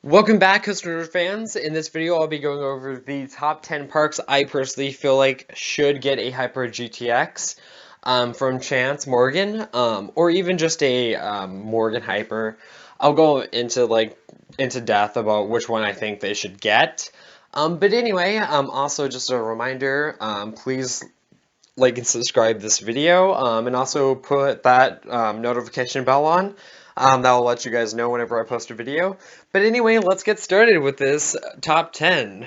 Welcome back, Coaster fans. In this video, I'll be going over the top 10 parks I personally feel like should get a Hyper GTX from Chance Morgan, or even just a Morgan Hyper. I'll go into depth about which one I think they should get. But anyway, also just a reminder, please like and subscribe this video, and also put that notification bell on. That will let you guys know whenever I post a video. But anyway, let's get started with this top 10.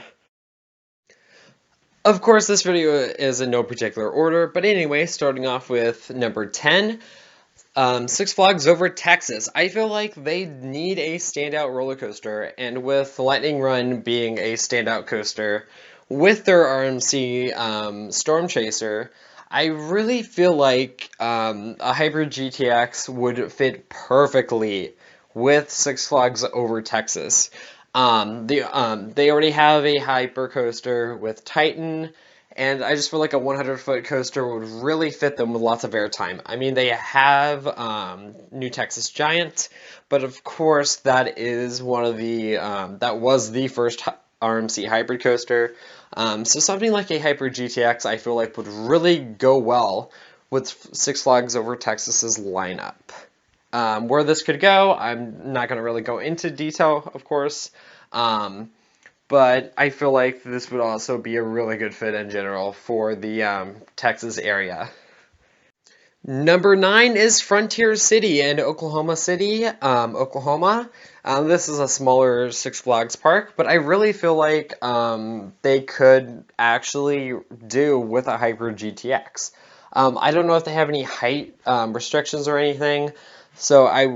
Of course, this video is in no particular order, but anyway, starting off with number 10, Six Flags Over Texas. I feel like they need a standout roller coaster, and with Lightning Run being a standout coaster, with their RMC Storm Chaser, I really feel like a Hyper GTX would fit perfectly with Six Flags Over Texas. They already have a hyper coaster with Titan, and I just feel like a 100-foot coaster would really fit them with lots of airtime. I mean, they have New Texas Giant, but of course that is one of the that was the first RMC hybrid coaster. So something like a Hyper GTX I feel like would really go well with Six Flags Over Texas's lineup. Where this could go, I'm not going to really go into detail, of course, but I feel like this would also be a really good fit in general for the Texas area. Number 9 is Frontier City in Oklahoma City, Oklahoma. This is a smaller Six Flags park, but I really feel like they could actually do with a Hyper GTX. I don't know if they have any height restrictions or anything, so I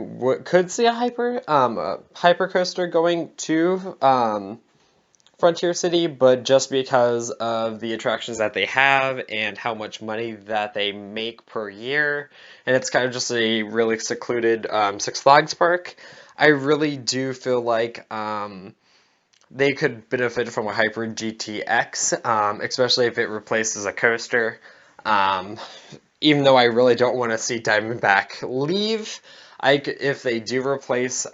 could see a hyper coaster going to Frontier City, but just because of the attractions that they have and how much money that they make per year, and it's kind of just a really secluded Six Flags park, I really do feel like they could benefit from a Hyper GTX, especially if it replaces a coaster. Even though I really don't want to see Diamondback leave, if they do replace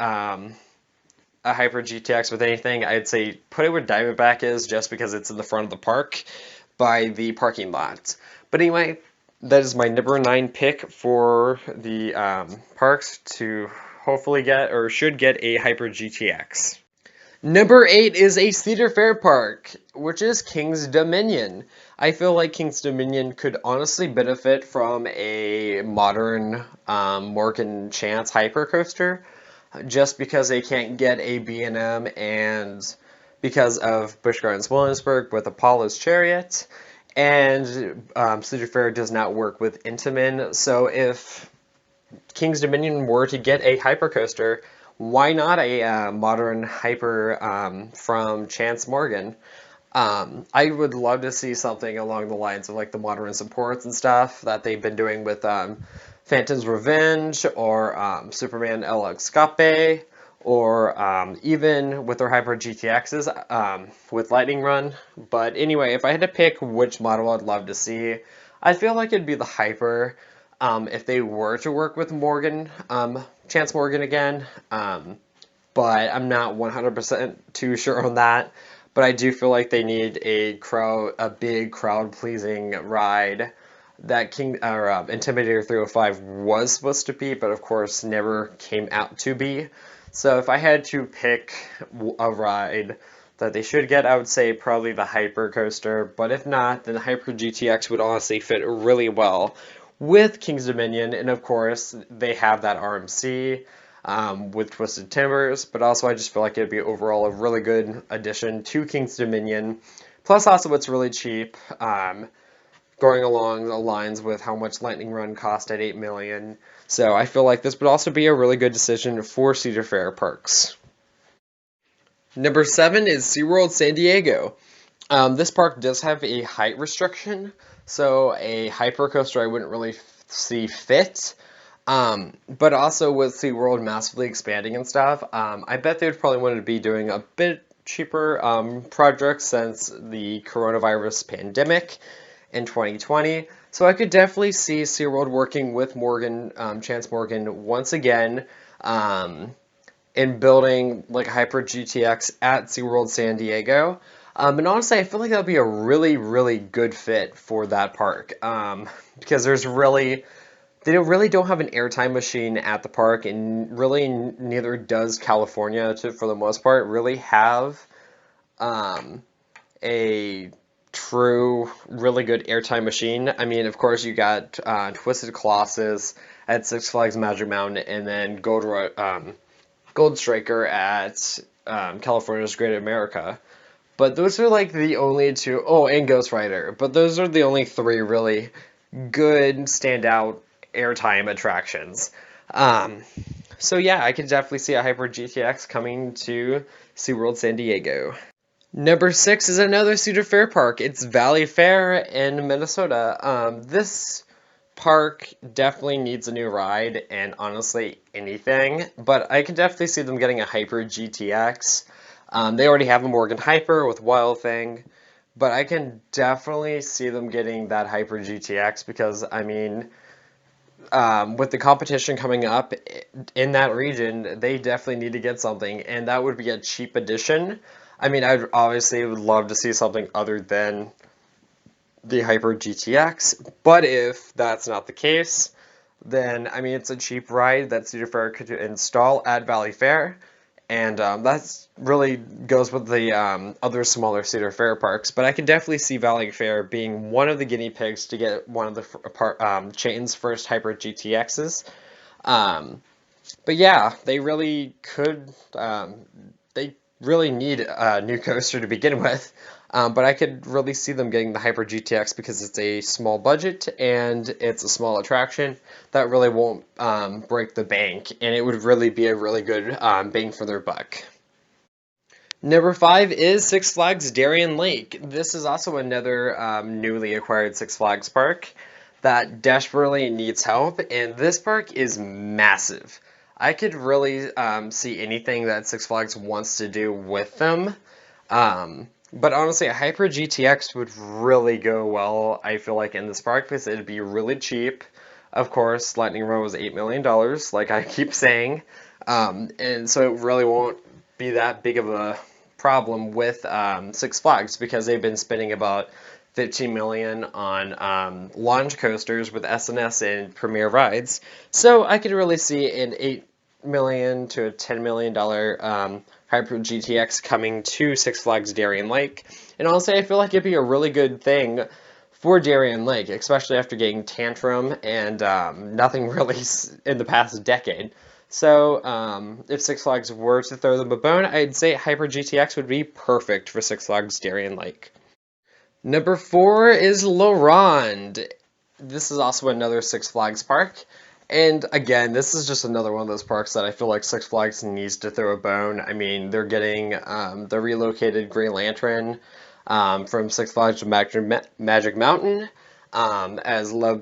a Hyper GTX with anything, I'd say put it where Diamondback is, just because it's in the front of the park by the parking lot. But anyway, that is my number 9 pick for the parks to hopefully get, or should get, a Hyper GTX. Number 8 is a Cedar Fair park, which is King's Dominion. I feel like King's Dominion could honestly benefit from a modern Morgan Chance hyper coaster, just because they can't get a B&M and because of Busch Gardens Williamsburg with Apollo's Chariot, and Cedar Fair does not work with Intamin. So if King's Dominion were to get a hyper coaster, why not a modern hyper from Chance Morgan? I would love to see something along the lines of like the modern supports and stuff that they've been doing with Phantom's Revenge, or Superman El Escape, or even with their Hyper GTXs with Lightning Run. But anyway, if I had to pick which model I'd love to see, I feel like it'd be the Hyper if they were to work with Morgan, Chance Morgan again. But I'm not 100% too sure on that. But I do feel like they need a big crowd-pleasing ride that Intimidator 305 was supposed to be, but of course never came out to be. So if I had to pick a ride that they should get, I would say probably the Hyper Coaster, but if not, then the Hyper GTX would honestly fit really well with King's Dominion, and of course they have that RMC with Twisted Timbers, but also I just feel like it'd be overall a really good addition to King's Dominion. Plus also it's really cheap, going along the lines with how much Lightning Run cost at $8 million. So I feel like this would also be a really good decision for Cedar Fair parks. Number 7 is SeaWorld San Diego. This park does have a height restriction, so a hyper coaster I wouldn't really see fit. But also with SeaWorld massively expanding and stuff, I bet they would probably want to be doing a bit cheaper projects since the coronavirus pandemic in 2020. So I could definitely see SeaWorld working with Chance Morgan once again, in building like a Hyper GTX at SeaWorld San Diego. And honestly, I feel like that would be a really, really good fit for that park. Because they really don't have an airtime machine at the park, and really neither does California, for the most part, really have um, a true, really good airtime machine. I mean, of course, you got Twisted Colossus at Six Flags Magic Mountain, and then Gold Striker at California's Great America. But those are like the only two. Oh, and Ghost Rider. But those are the only three really good standout airtime attractions. Um, so yeah, I could definitely see a Hyper GTX coming to SeaWorld San Diego. Number 6 is another Cedar Fair park. It's Valley Fair in Minnesota. This park definitely needs a new ride, and honestly, anything. But I can definitely see them getting a Hyper GTX. They already have a Morgan Hyper with Wild Thing, but I can definitely see them getting that Hyper GTX because, I mean, with the competition coming up in that region, they definitely need to get something, and that would be a cheap addition. I mean, I obviously would love to see something other than the Hyper GTX, but if that's not the case, then I mean, it's a cheap ride that Cedar Fair could install at Valley Fair, and that really goes with the other smaller Cedar Fair parks. But I can definitely see Valley Fair being one of the guinea pigs to get one of the chain's first Hyper GTXs. But yeah, they really could. They really need a new coaster to begin with. But I could really see them getting the Hyper GTX because it's a small budget and it's a small attraction that really won't break the bank, and it would really be a really good bang for their buck. Number 5 is Six Flags Darien Lake. This is also another newly acquired Six Flags park that desperately needs help, and this park is massive. I could really see anything that Six Flags wants to do with them. But honestly, a Hyper GTX would really go well, I feel like, in this park because it'd be really cheap. Of course, Lightning Road was $8 million, like I keep saying. And so it really won't be that big of a problem with Six Flags because they've been spending about 15 million on launch coasters with SNS and Premier Rides. So I could really see an $8 million to a $10 million Hyper GTX coming to Six Flags Darien Lake. And honestly, I feel like it'd be a really good thing for Darien Lake, especially after getting Tantrum and nothing really in the past decade. So if Six Flags were to throw them a bone, I'd say Hyper GTX would be perfect for Six Flags Darien Lake. Number 4 is Laronde. This is also another Six Flags park. And again, this is just another one of those parks that I feel like Six Flags needs to throw a bone. I mean, they're getting the relocated Green Lantern from Six Flags to Magic Mountain as La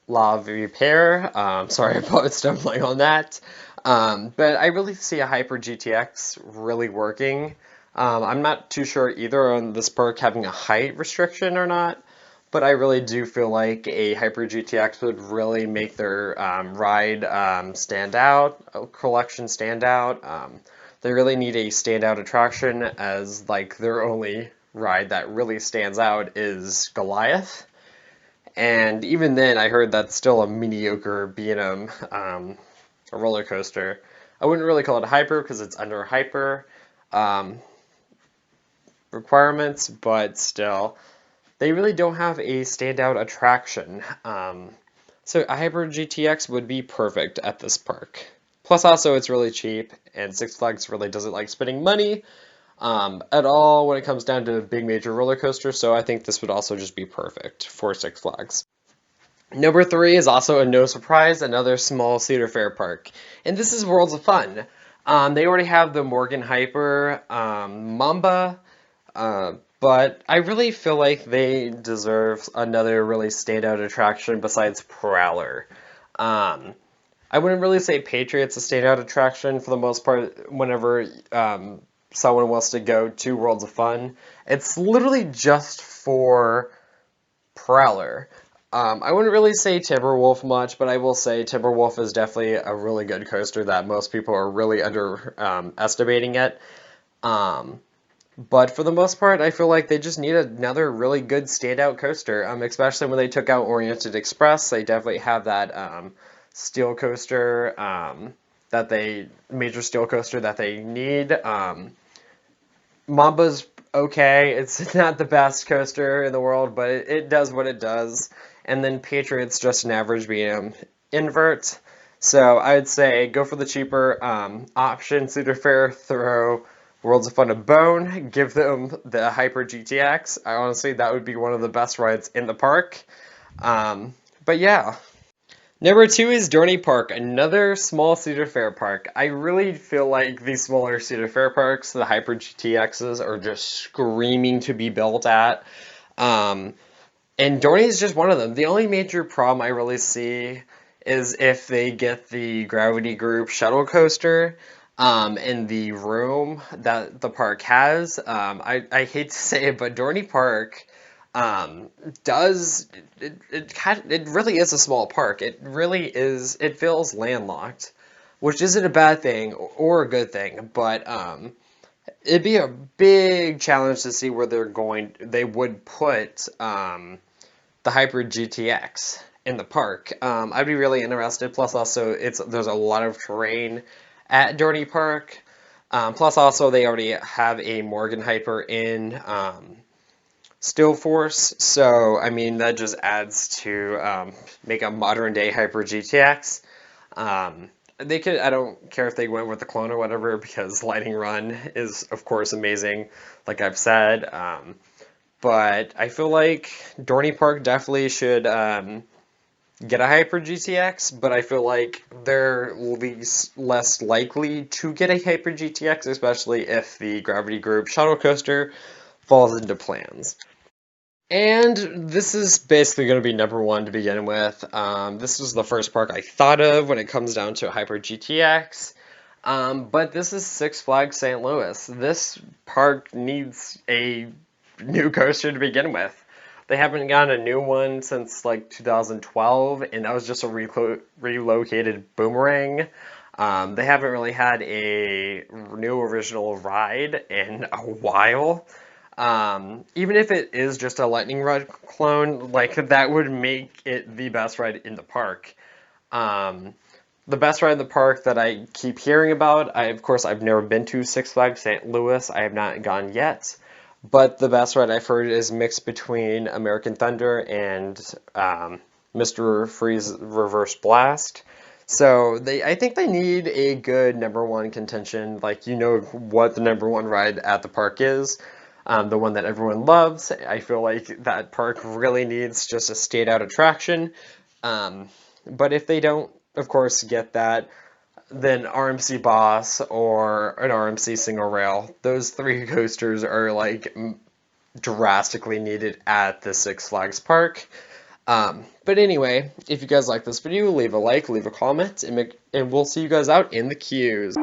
Vipere. Sorry about stumbling on that. But I really see a Hyper GTX really working. I'm not too sure either on this park having a height restriction or not. But I really do feel like a Hyper GTX would really make their ride stand out, collection stand out. They really need a standout attraction as like their only ride that really stands out is Goliath. And even then, I heard that's still a mediocre B&M a roller coaster. I wouldn't really call it a hyper because it's under hyper requirements, but still. They really don't have a standout attraction. So a Hyper GTX would be perfect at this park. Plus also it's really cheap, and Six Flags really doesn't like spending money at all when it comes down to big major roller coasters, so I think this would also just be perfect for Six Flags. Number 3 is also a no surprise, another small Cedar Fair park. And this is Worlds of Fun. They already have the Morgan Hyper, Mamba, but I really feel like they deserve another really standout attraction besides Prowler. I wouldn't really say Patriot's a standout attraction for the most part whenever someone wants to go to Worlds of Fun. It's literally just for Prowler. I wouldn't really say Timberwolf much, but I will say Timberwolf is definitely a really good coaster that most people are really estimating it. Um, but for the most part, I feel like they just need another really good standout coaster, especially when they took out Oriented Express. They definitely have that steel coaster major steel coaster that they need. Mamba's okay. It's not the best coaster in the world, but it does what it does. And then Patriot's just an average BM invert. So I would say go for the cheaper option. Cedar Fair, throw Worlds of Fun a bone. Give them the Hyper GTX. Honestly, that would be one of the best rides in the park. But yeah. Number two is Dorney Park, another small Cedar Fair park. I really feel like these smaller Cedar Fair parks, the Hyper GTXs, are just screaming to be built at. Um, and Dorney is just one of them. The only major problem I really see is if they get the Gravity Group shuttle coaster in the room that the park has. I hate to say it, but Dorney Park does it really is a small park. It really is. It feels landlocked, which isn't a bad thing or a good thing, but it'd be a big challenge to see where they would put the Hyper GTX in the park. I'd be really interested. Plus, also, there's a lot of terrain at Dorney Park. Plus, also, they already have a Morgan Hyper in Steel Force, so I mean that just adds to make a modern day Hyper GTX. They could. I don't care if they went with the clone or whatever because Lightning Run is of course amazing, like I've said. But I feel like Dorney Park definitely should get a Hyper GTX, but I feel like they're less likely to get a Hyper GTX, especially if the Gravity Group shuttle coaster falls into plans. And this is basically going to be number one to begin with. This was the first park I thought of when it comes down to Hyper GTX. But this is Six Flags St. Louis. This park needs a new coaster to begin with. They haven't gotten a new one since like 2012, and that was just a relocated Boomerang. They haven't really had a new original ride in a while. Even if it is just a Lightning Rod clone, like that would make it the best ride in the park. The best ride in the park that I keep hearing about, of course, I've never been to Six Flags St. Louis. I have not gone yet. But the best ride I've heard is mixed between American Thunder and Mr. Freeze Reverse Blast. So I think they need a good number one contention. Like, you know what the number one ride at the park is. The one that everyone loves. I feel like that park really needs just a stayed out attraction. But if they don't, of course, get that, then RMC Boss or an RMC Single Rail, those three coasters are like drastically needed at the Six Flags Park. But anyway, if you guys like this video, leave a like, leave a comment, and we'll see you guys out in the queues.